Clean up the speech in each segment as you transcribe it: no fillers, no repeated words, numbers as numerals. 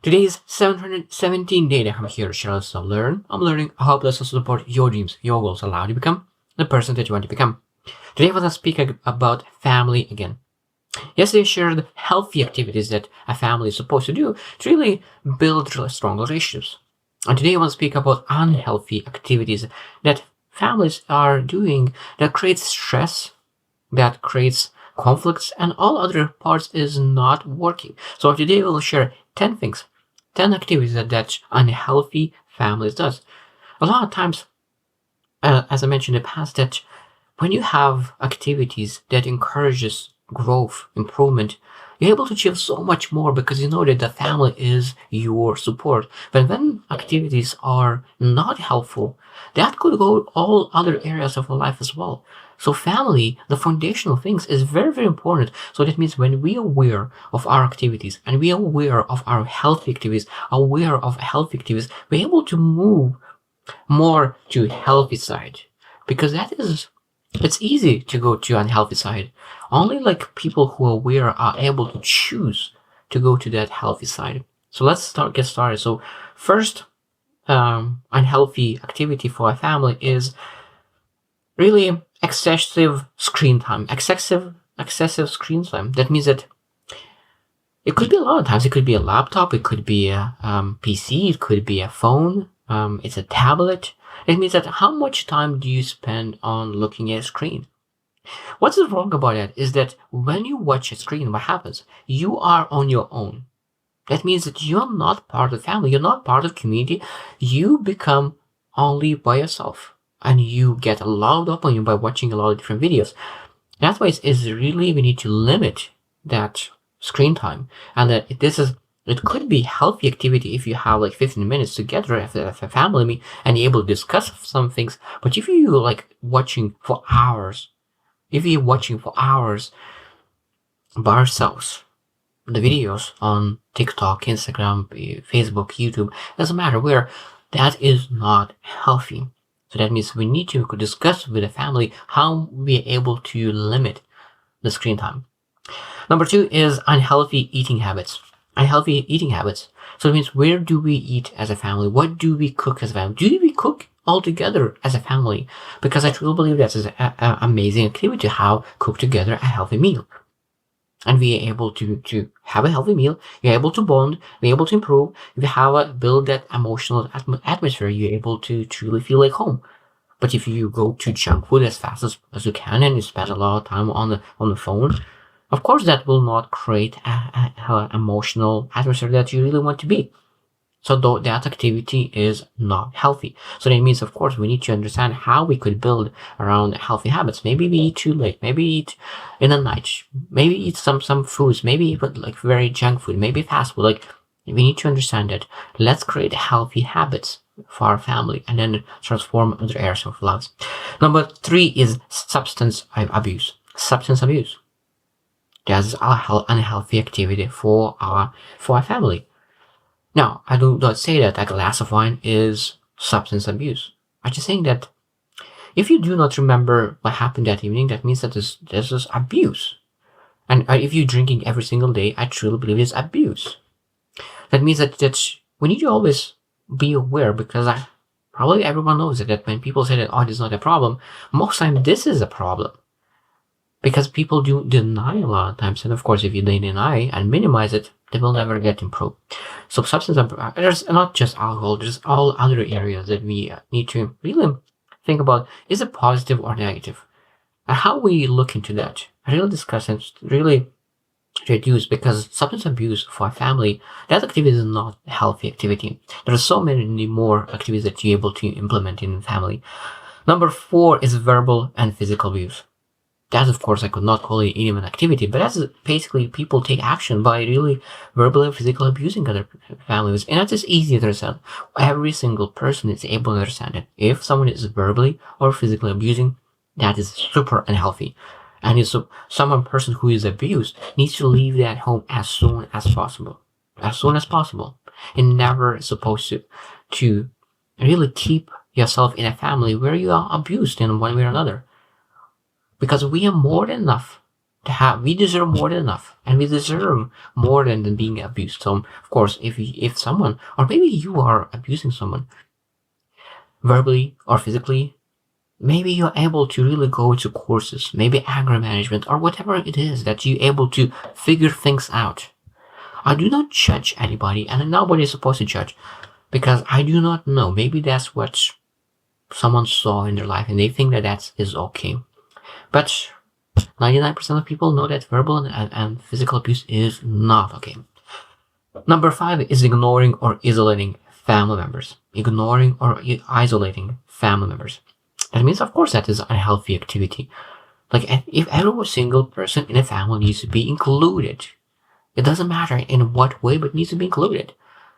Today is 717 day that I'm here to share us to learn. I'm learning how to support your dreams, your goals, allow you to become the person that you want to become. Today I want to speak about family again. Yesterday I shared healthy activities that a family is supposed to do to really build really strong relationships. And today I want to speak about unhealthy activities that families are doing that creates stress, that creates conflicts, and all other parts is not working. So today we'll share 10 things, 10 activities that unhealthy families does. A lot of times, as I mentioned in the past, that when you have activities that encourages growth, improvement, you're able to achieve so much more because you know that the family is your support. But when activities are not helpful, that could go all other areas of our life as well. So family, the foundational things, is very, very important. So that means when we are aware of our activities and we are aware of our healthy activities, we're able to move more to healthy side. Because it's easy to go to unhealthy side. Only like people who are aware are able to choose to go to that healthy side. So let's get started. So first, unhealthy activity for a family is really excessive screen time. Excessive screen time. That means that it could be a lot of times. It could be a laptop. It could be a PC. It could be a phone. It's a tablet. It means that how much time do you spend on looking at a screen? What's wrong about that is that when you watch a screen, what happens? You are on your own. That means that you're not part of the family. You're not part of the community. You become only by yourself. And you get a lot of dopamine by watching a lot of different videos. That's why it's really, we need to limit that screen time. And that it could be healthy activity if you have like 15 minutes together as a family and you're able to discuss some things. But if you're like watching for hours by ourselves, the videos on TikTok, Instagram, Facebook, YouTube, doesn't matter where, that is not healthy. So that means we need to discuss with the family how we're able to limit the screen time. Number 2 is unhealthy eating habits. So it means where do we eat as a family? What do we cook as a family? Do we cook all together as a family? Because I truly believe that is an amazing activity to have cook together a healthy meal. And we are able to have a healthy meal. You're able to bond. We're able to improve. If you build that emotional atmosphere, you're able to truly feel like home. But if you go to junk food as fast as you can and you spend a lot of time on the phone, of course that will not create an emotional atmosphere that you really want to be. So that activity is not healthy. So that means, of course, we need to understand how we could build around healthy habits. Maybe we eat too late. Maybe eat in the night. Maybe eat some foods. Maybe even like very junk food. Maybe fast food. Like we need to understand that. Let's create healthy habits for our family and then transform other areas of lives. Number 3 is substance abuse. That's an unhealthy activity for our family. Now, I do not say that a glass of wine is substance abuse. I'm just saying that if you do not remember what happened that evening, that means that this is abuse. And if you're drinking every single day, I truly believe it's abuse. That means that we need to always be aware, because probably everyone knows that when people say that, oh, this is not a problem, most time this is a problem. Because people do deny a lot of times. And of course, if they deny and minimize it, they will never get improved. So there's not just alcohol, there's all other areas that we need to really think about. Is it positive or negative? And how we look into that, I really discuss and really reduce, because substance abuse for a family, that activity is not a healthy activity. There are so many more activities that you're able to implement in family. Number 4 is verbal and physical abuse. That, of course, I could not call it even an activity, but that's basically people take action by really verbally and physically abusing other families. And that's just easy to understand. Every single person is able to understand it. If someone is verbally or physically abusing, that is super unhealthy. And if some person who is abused needs to leave that home as soon as possible. And never supposed to really keep yourself in a family where you are abused in one way or another. Because we are more than enough we deserve more than enough, and we deserve more than being abused. So of course, if someone, or maybe you are abusing someone verbally or physically, maybe you're able to really go to courses, maybe anger management or whatever it is that you're able to figure things out. I do not judge anybody, and nobody is supposed to judge, because I do not know. Maybe that's what someone saw in their life and they think that is okay. But 99% of people know that verbal and physical abuse is not okay. Number 5 is ignoring or isolating family members. Ignoring or isolating family members. That means, of course, that is a unhealthy activity. Like, if every single person in a family needs to be included, it doesn't matter in what way, but needs to be included.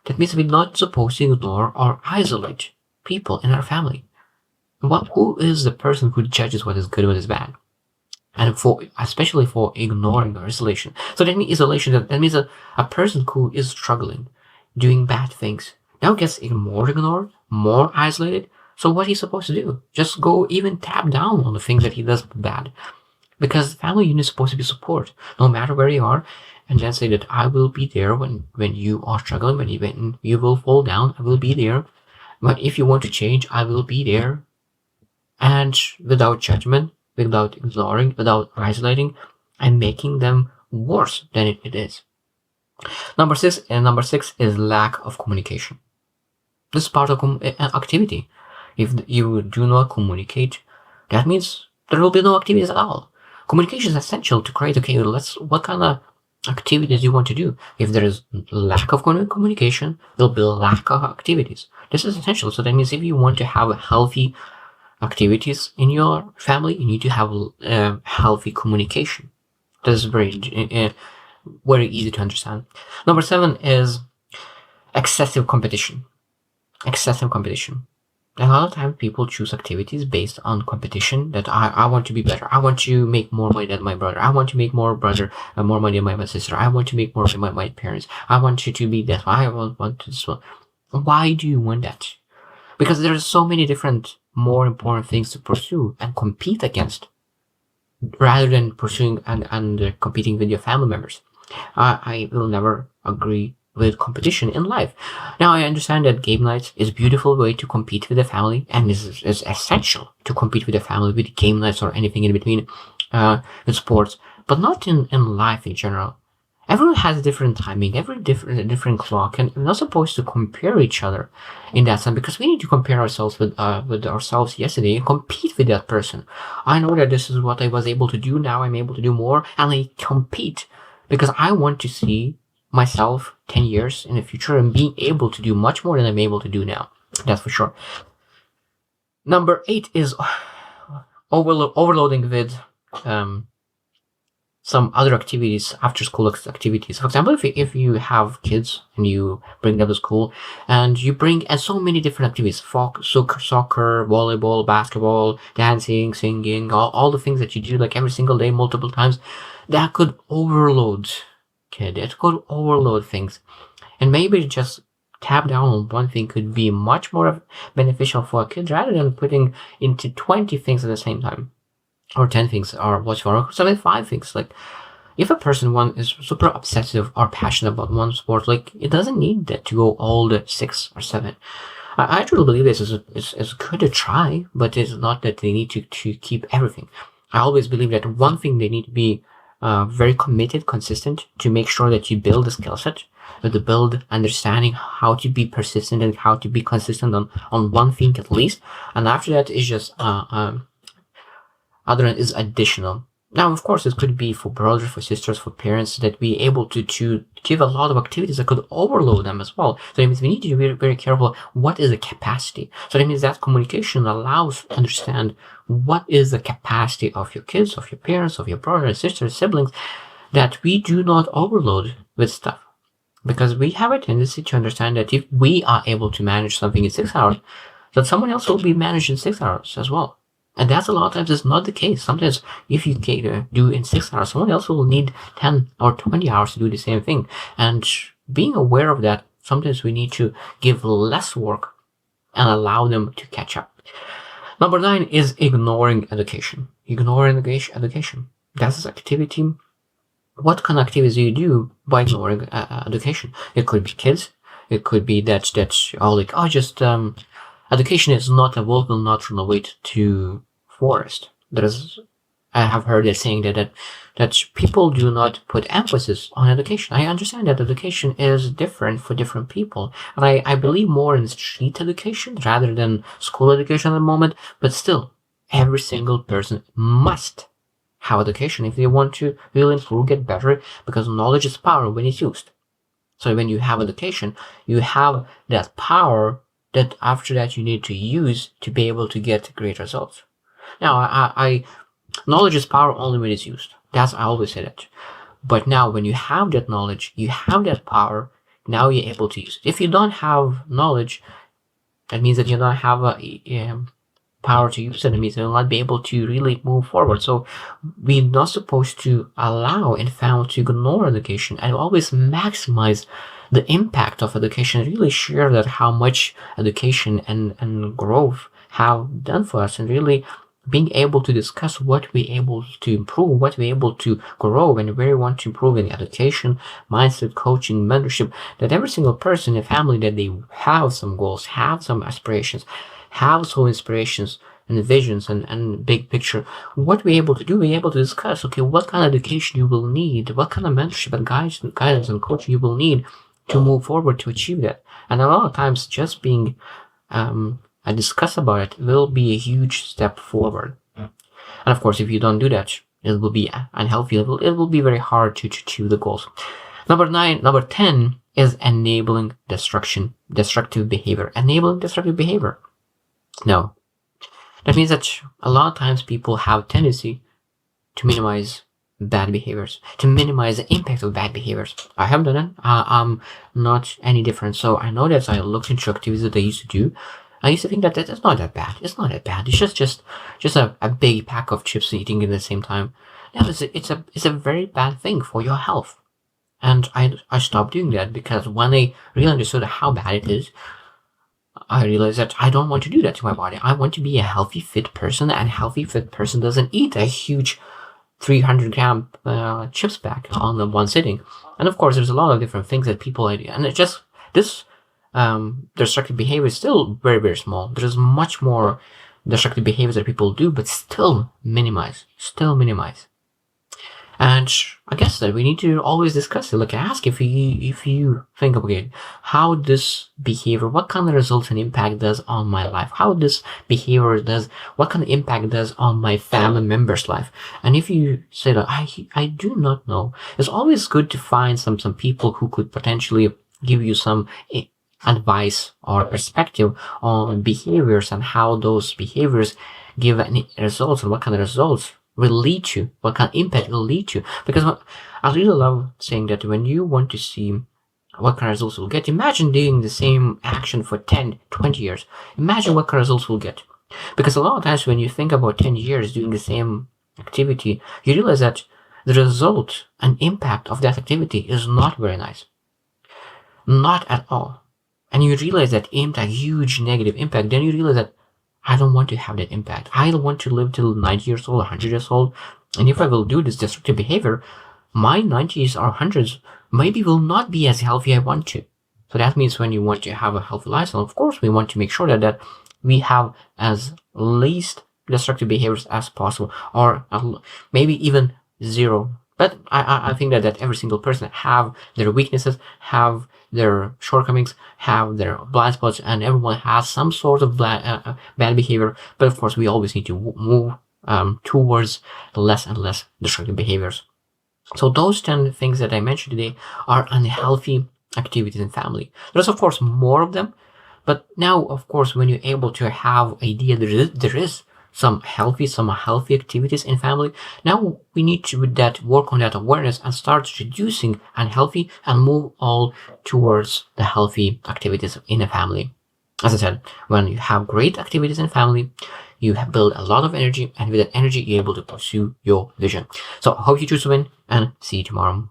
That means we're not supposed to ignore or isolate people in our family. Who is the person who judges what is good and what is bad? And especially for ignoring or isolation. So that means isolation, that means a person who is struggling, doing bad things, now gets ignored, more isolated. So what he's supposed to do? Just go even tap down on the things that he does bad. Because family unit is supposed to be support, no matter where you are. And then say that I will be there when you are struggling, when you will fall down, I will be there. But if you want to change, I will be there. And without judgment, without ignoring, without isolating, and making them worse than it is. Number 6 is lack of communication. This is part of activity. If you do not communicate, that means there will be no activities at all. Communication is essential to create, okay, what kind of activities you want to do. If there is lack of communication, there'll be a lack of activities. This is essential. So that means if you want to have healthy activities in your family, you need to have healthy communication. This is very easy to understand. Number 7 is excessive competition. Excessive competition. A lot of times people choose activities based on competition, that I want to be better. I want to make more money than my brother. I want to make more money than my sister. I want to make more than my parents. I want you to be that one. I want to this one. Why do you want that? Because there are so many different, more important things to pursue and compete against, rather than pursuing and competing with your family members. I will never agree with competition in life. Now, I understand that game nights is a beautiful way to compete with the family, and is essential to compete with the family with game nights or anything in between, with sports, but not in life in general. Everyone has different timing, different clock, and we're not supposed to compare each other in that sense, because we need to compare ourselves with ourselves yesterday and compete with that person. I know that this is what I was able to do, now I'm able to do more, and I compete because I want to see myself 10 years in the future and being able to do much more than I'm able to do now. That's for sure. Number 8 is overloading with some other activities, after school activities. For example, if you have kids and you bring them to school and you bring so many different activities, soccer, volleyball, basketball, dancing, singing, all the things that you do like every single day, multiple times, that could overload kid. It could overload things. And maybe just tap down on one thing could be much more beneficial for a kid, rather than putting into 20 things at the same time. Or 10 things, or whatever, 5 things. Like, if a person is super obsessive or passionate about one sport, like, it doesn't need that to go all the 6 or 7. I truly believe this is good to try, but it's not that they need to keep everything. I always believe that one thing they need to be very committed, consistent, to make sure that you build a skill set, to build understanding how to be persistent and how to be consistent on one thing at least. And after that is just other is additional. Now, of course, it could be for brothers, for sisters, for parents, that be able to give a lot of activities that could overload them as well. So that means we need to be very, very careful. What is the capacity? So that means that communication allows to understand what is the capacity of your kids, of your parents, of your brothers, sisters, siblings, that we do not overload with stuff. Because we have a tendency to understand that if we are able to manage something in 6 hours, that someone else will be managed in 6 hours as well. And that's a lot of times is not the case. Sometimes if you do in 6 hours, someone else will need 10 or 20 hours to do the same thing. And being aware of that, sometimes we need to give less work and allow them to catch up. Number 9 is ignoring education. Ignoring education. That's an activity what kind of activities do you do by ignoring education? It could be kids. It could be that's all like, oh, just education is not a walking natural way to forest. I have heard it saying that people do not put emphasis on education. I understand that education is different for different people, and I believe more in street education rather than school education at the moment. But still, every single person must have education if they want to really improve, get better, because knowledge is power when it's used. So when you have education, you have that power that after that you need to use to be able to get great results. Now, knowledge is power only when it's used. I always say that. But now when you have that knowledge, you have that power, now you're able to use it. If you don't have knowledge, that means that you don't have a power to use it. It means you'll not be able to really move forward. So we're not supposed to allow and found to ignore education and always maximize the impact of education, really share that how much education and growth have done for us, and really being able to discuss what we're able to improve, what we're able to grow, and where we want to improve in education, mindset, coaching, mentorship, that every single person in a family, that they have some goals, have some aspirations, have some inspirations and visions and big picture. What we're able to do, we're able to discuss, okay, what kind of education you will need, what kind of mentorship and guidance and coaching you will need to move forward to achieve that. And a lot of times just being and discuss about it will be a huge step forward. And of course, if you don't do that, it will be unhealthy. It will be very hard to achieve the goals. Number 10 is enabling destructive behavior. Enabling destructive behavior. No. That means that a lot of times people have tendency to minimize bad behaviors, to minimize the impact of bad behaviors. I have done it. I'm not any different. So I know that I looked into activities that I used to do. I used to think that it's not that bad. It's not that bad. It's just a big pack of chips eating at the same time. Now it's a very bad thing for your health. And I stopped doing that because when I really understood how bad it is, I realized that I don't want to do that to my body. I want to be a healthy, fit person, and a healthy, fit person doesn't eat a huge 300-gram chips pack on the one sitting. And of course, there's a lot of different things that people do. And it's just this destructive behavior is still very, very small. There's much more destructive behaviors that people do, but still minimize. And I guess that we need to always discuss it. Like, ask if you think, okay, how this behavior, what kind of results and impact does on my life? How this behavior does, what kind of impact does on my family member's life? And if you say that I do not know, it's always good to find some people who could potentially give you some advice or perspective on behaviors and how those behaviors give any results and what kind of results will lead to, what kind of impact will lead to. Because I really love saying that when you want to see what kind of results you'll get, imagine doing the same action for 10, 20 years. Imagine what kind of results you'll get. Because a lot of times when you think about 10 years doing the same activity, you realize that the result and impact of that activity is not very nice. Not at all. And you realize that impact, huge negative impact, then you realize that I don't want to have that impact. I don't want to live till 90 years old, 100 years old. And if I will do this destructive behavior, my 90s or 100s maybe will not be as healthy as I want to. So that means when you want to have a healthy lifestyle, of course, we want to make sure that we have as least destructive behaviors as possible, or maybe even zero. But I think that every single person have their weaknesses, have their shortcomings, have their blind spots, and everyone has some sort of bad behavior. But of course, we always need to move towards less and less destructive behaviors. So those 10 things that I mentioned today are unhealthy activities in family. There's of course more of them, but now of course when you're able to have idea there is some healthy activities in family. Now we need to work on that awareness and start reducing unhealthy and move all towards the healthy activities in a family. As I said, when you have great activities in family, you build a lot of energy, and with that energy, you're able to pursue your vision. So I hope you choose to win, and see you tomorrow.